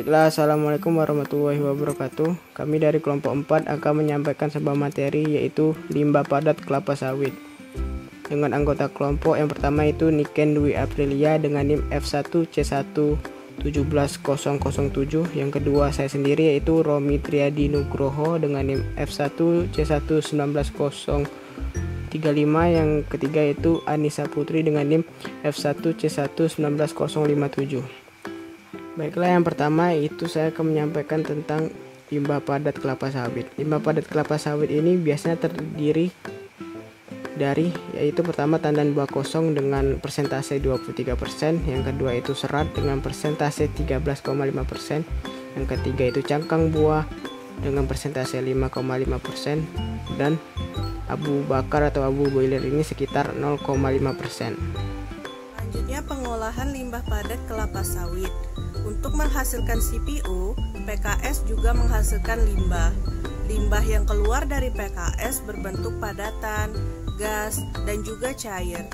Baiklah, Assalamualaikum warahmatullahi wabarakatuh. Kami dari kelompok 4 akan menyampaikan sebuah materi, yaitu limbah padat kelapa sawit. Dengan anggota kelompok yang pertama itu Niken Dwi Aprilia dengan NIM F1C1170007. Yang kedua saya sendiri, yaitu Romi Triadi Nugroho dengan NIM F1C1190035. Yang ketiga itu Anissa Putri dengan NIM F1C1190057. Baiklah, yang pertama itu saya akan menyampaikan tentang limbah padat kelapa sawit. Limbah padat kelapa sawit ini biasanya terdiri dari, yaitu pertama tandan buah kosong dengan persentase 23%, yang kedua itu serat dengan persentase 13,5%, yang ketiga itu cangkang buah dengan persentase 5,5%, dan abu bakar atau abu boiler ini sekitar 0,5%. Selanjutnya, pengolahan limbah padat kelapa sawit. Untuk menghasilkan CPO, PKS juga menghasilkan limbah. Limbah yang keluar dari PKS berbentuk padatan, gas, dan juga cair.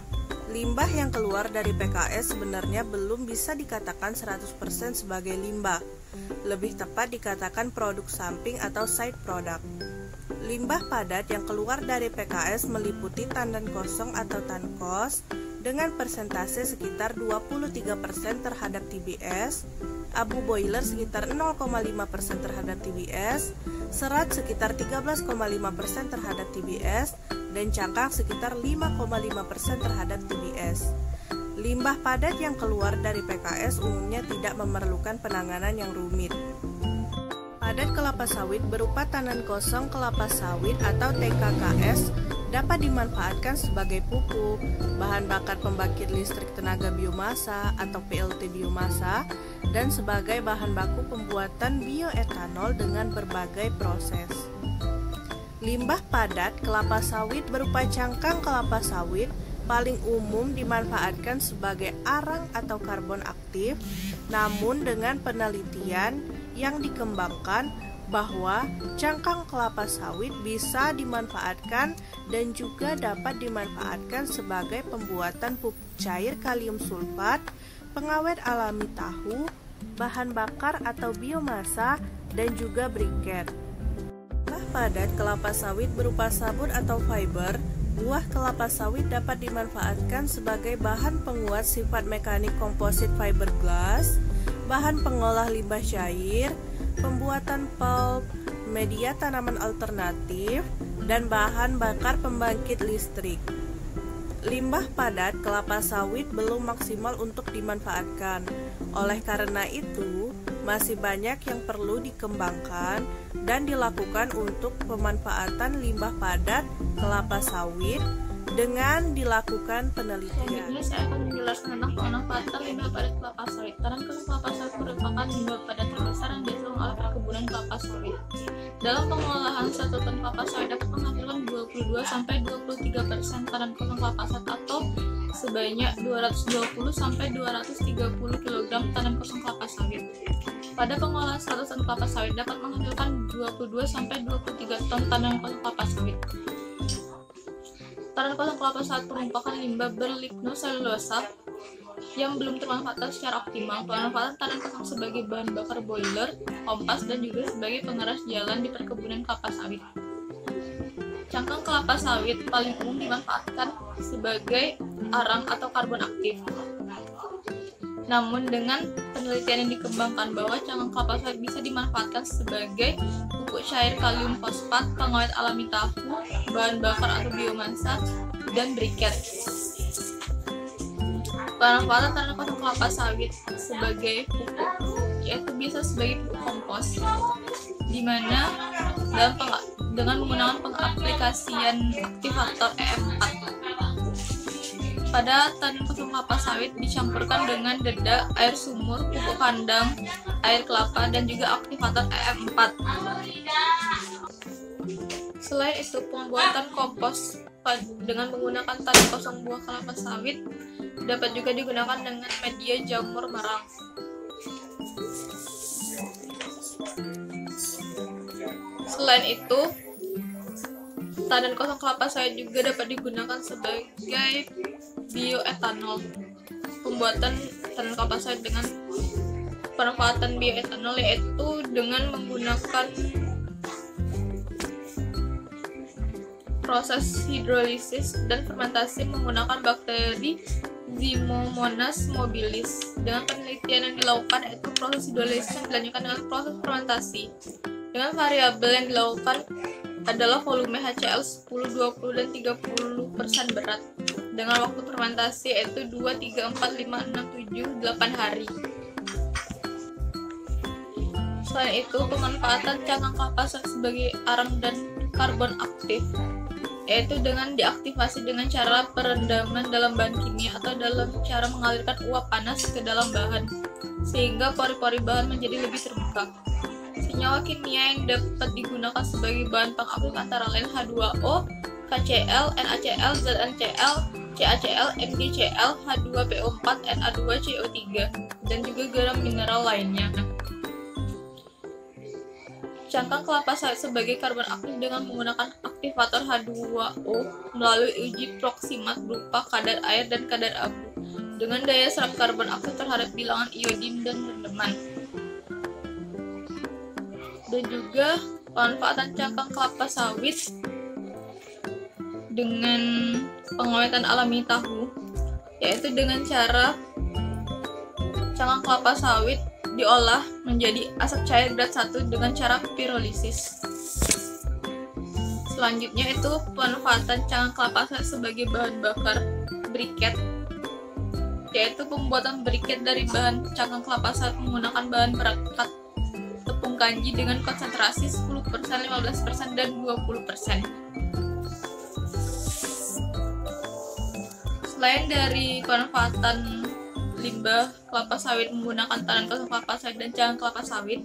Limbah yang keluar dari PKS sebenarnya belum bisa dikatakan 100% sebagai limbah. Lebih tepat dikatakan produk samping atau side product. Limbah padat yang keluar dari PKS meliputi tandan kosong atau tankos dengan persentase sekitar 23% terhadap TBS, abu boiler sekitar 0,5% terhadap TBS, serat sekitar 13,5% terhadap TBS, dan cangkang sekitar 5,5% terhadap TBS. Limbah padat yang keluar dari PKS umumnya tidak memerlukan penanganan yang rumit. Padat kelapa sawit berupa tandan kosong kelapa sawit atau TKKS dapat dimanfaatkan sebagai pupuk, bahan bakar pembangkit listrik tenaga biomasa atau PLT biomasa, dan sebagai bahan baku pembuatan bioetanol dengan berbagai proses. Limbah padat kelapa sawit berupa cangkang kelapa sawit paling umum dimanfaatkan sebagai arang atau karbon aktif, namun dengan penelitian yang dikembangkan bahwa cangkang kelapa sawit bisa dimanfaatkan dan juga dapat dimanfaatkan sebagai pembuatan pupuk cair kalium sulfat, pengawet alami tahu, bahan bakar atau biomasa, dan juga briket. Limbah padat kelapa sawit berupa sabut atau fiber. Buah kelapa sawit dapat dimanfaatkan sebagai bahan penguat sifat mekanik komposit fiberglass, bahan pengolah limbah cair, pembuatan pulp, media tanaman alternatif, dan bahan bakar pembangkit listrik. Limbah padat kelapa sawit belum maksimal untuk dimanfaatkan. Oleh karena itu, masih banyak yang perlu dikembangkan dan dilakukan untuk pemanfaatan limbah padat kelapa sawit dengan dilakukan penelitian. Selanjutnya saya akan menjelaskan tentang pemanfaatan limbah padat kelapa sawit. Tandan kelapa sawit merupakan limbah padat terbesar yang dihasilkan oleh perkebunan kelapa sawit. Dalam pengolahan 1 ton kelapa sawit dapat menghasilkan 22-23% tandan kosong kelapa sawit atau sebanyak 220-230 kg tandan kosong kelapa sawit. Pada pengolahan 100 ton kelapa sawit dapat menghasilkan 22-23 ton tandan kosong kelapa sawit. Tandan kosong kelapa sawit merupakan limbah berlignoselulosa yang belum termanfaatkan secara optimal. Pemanfaatan tandan kosong sebagai bahan bakar boiler, kompas, dan juga sebagai pengeras jalan di perkebunan kelapa sawit. Cangkang kelapa sawit paling umum dimanfaatkan sebagai arang atau karbon aktif. Namun dengan penelitian yang dikembangkan bahwa cangkang kelapa sawit bisa dimanfaatkan sebagai pupuk cair kalium fosfat, pengawet alami tahu, bahan bakar atau biomasa, dan briket. Pemanfaatan tandan kosong kelapa sawit sebagai pupuk yaitu bisa sebagai pupuk kompos, di mana dengan menggunakan pengaplikasian aktivator EM4. Pada tandan kosong kelapa sawit dicampurkan dengan dedak, air sumur, pupuk kandang, air kelapa, dan juga aktivator EM4. Selain itu, pembuatan kompos dengan menggunakan tandan kosong buah kelapa sawit dapat juga digunakan dengan media jamur merang. Selain itu, tandan kosong kelapa sawit juga dapat digunakan sebagai bioetanol. Pembuatan tandan kelapa sawit dengan pemanfaatan bioetanol, yaitu dengan menggunakan proses hidrolisis dan fermentasi menggunakan bakteri Ximomonas mobilis. Dengan penelitian yang dilakukan, yaitu proses hidrolisis yang dilanjutkan dengan proses fermentasi. Dengan variabel yang dilakukan adalah volume HCl 10, 20, dan 30% berat. Dengan waktu fermentasi yaitu 2, 3, 4, 5, 6, 7, 8 hari. Selain itu, pemanfaatan cangkang kelapa sawit sebagai arang dan karbon aktif, yaitu dengan diaktifasi dengan cara perendaman dalam bahan kimia atau dalam cara mengalirkan uap panas ke dalam bahan, sehingga pori-pori bahan menjadi lebih terbuka. Senyawa kimia yang dapat digunakan sebagai bahan pengaktif antara lain H2O, KCl, NaCl, ZnCl, CaCl, MgCl, H2PO4, Na2CO3, dan juga garam mineral lainnya. Cangkang kelapa sawit sebagai karbon aktif dengan menggunakan aktivator H2O melalui uji proksimat berupa kadar air dan kadar abu dengan daya serap karbon aktif terhadap bilangan iodin dan rendaman. Dan juga pemanfaatan cangkang kelapa sawit dengan pengawetan alami tahu, yaitu dengan cara cangkang kelapa sawit diolah menjadi asap cair grade 1 dengan cara pirolisis. Selanjutnya itu pemanfaatan cangkang kelapa sawit sebagai bahan bakar briket, yaitu pembuatan briket dari bahan cangkang kelapa sawit menggunakan bahan perekat tepung kanji dengan konsentrasi 10%, 15%, dan 20%. Selain dari pemanfaatan limbah kelapa sawit menggunakan tandan kosong kelapa sawit dan cangkang kelapa sawit,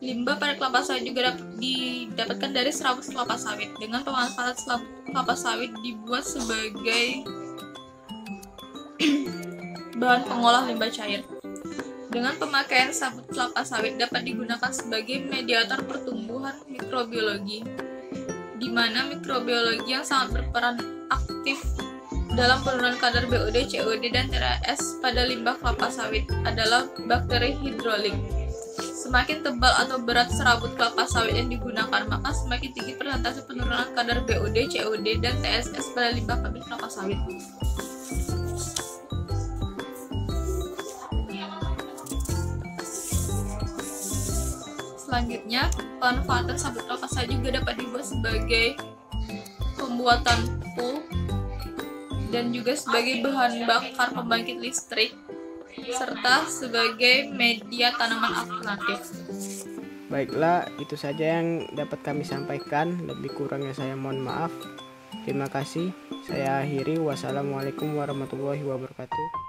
limbah pada kelapa sawit juga dapat didapatkan dari serabut kelapa sawit. Dengan pemanfaatan serabut kelapa sawit dibuat sebagai bahan pengolah limbah cair. Dengan pemakaian sabut kelapa sawit dapat digunakan sebagai mediator pertumbuhan mikrobiologi, di mana mikrobiologi yang sangat berperan aktif dalam penurunan kadar BOD, COD, dan TRS pada limbah kelapa sawit adalah bakteri hidrolik. Semakin tebal atau berat serabut kelapa sawit yang digunakan, maka semakin tinggi persentase penurunan kadar BOD, COD, dan TSS pada limbah pabrik kelapa sawit. Selanjutnya, pemanfaatan sabut kelapa sawit juga dapat dibuat sebagai pembuatan pulp dan juga sebagai bahan bakar pembangkit listrik, serta sebagai media tanaman alternatif. Baiklah, itu saja yang dapat kami sampaikan. Lebih kurangnya saya mohon maaf. Terima kasih. Saya akhiri. Wassalamualaikum warahmatullahi wabarakatuh.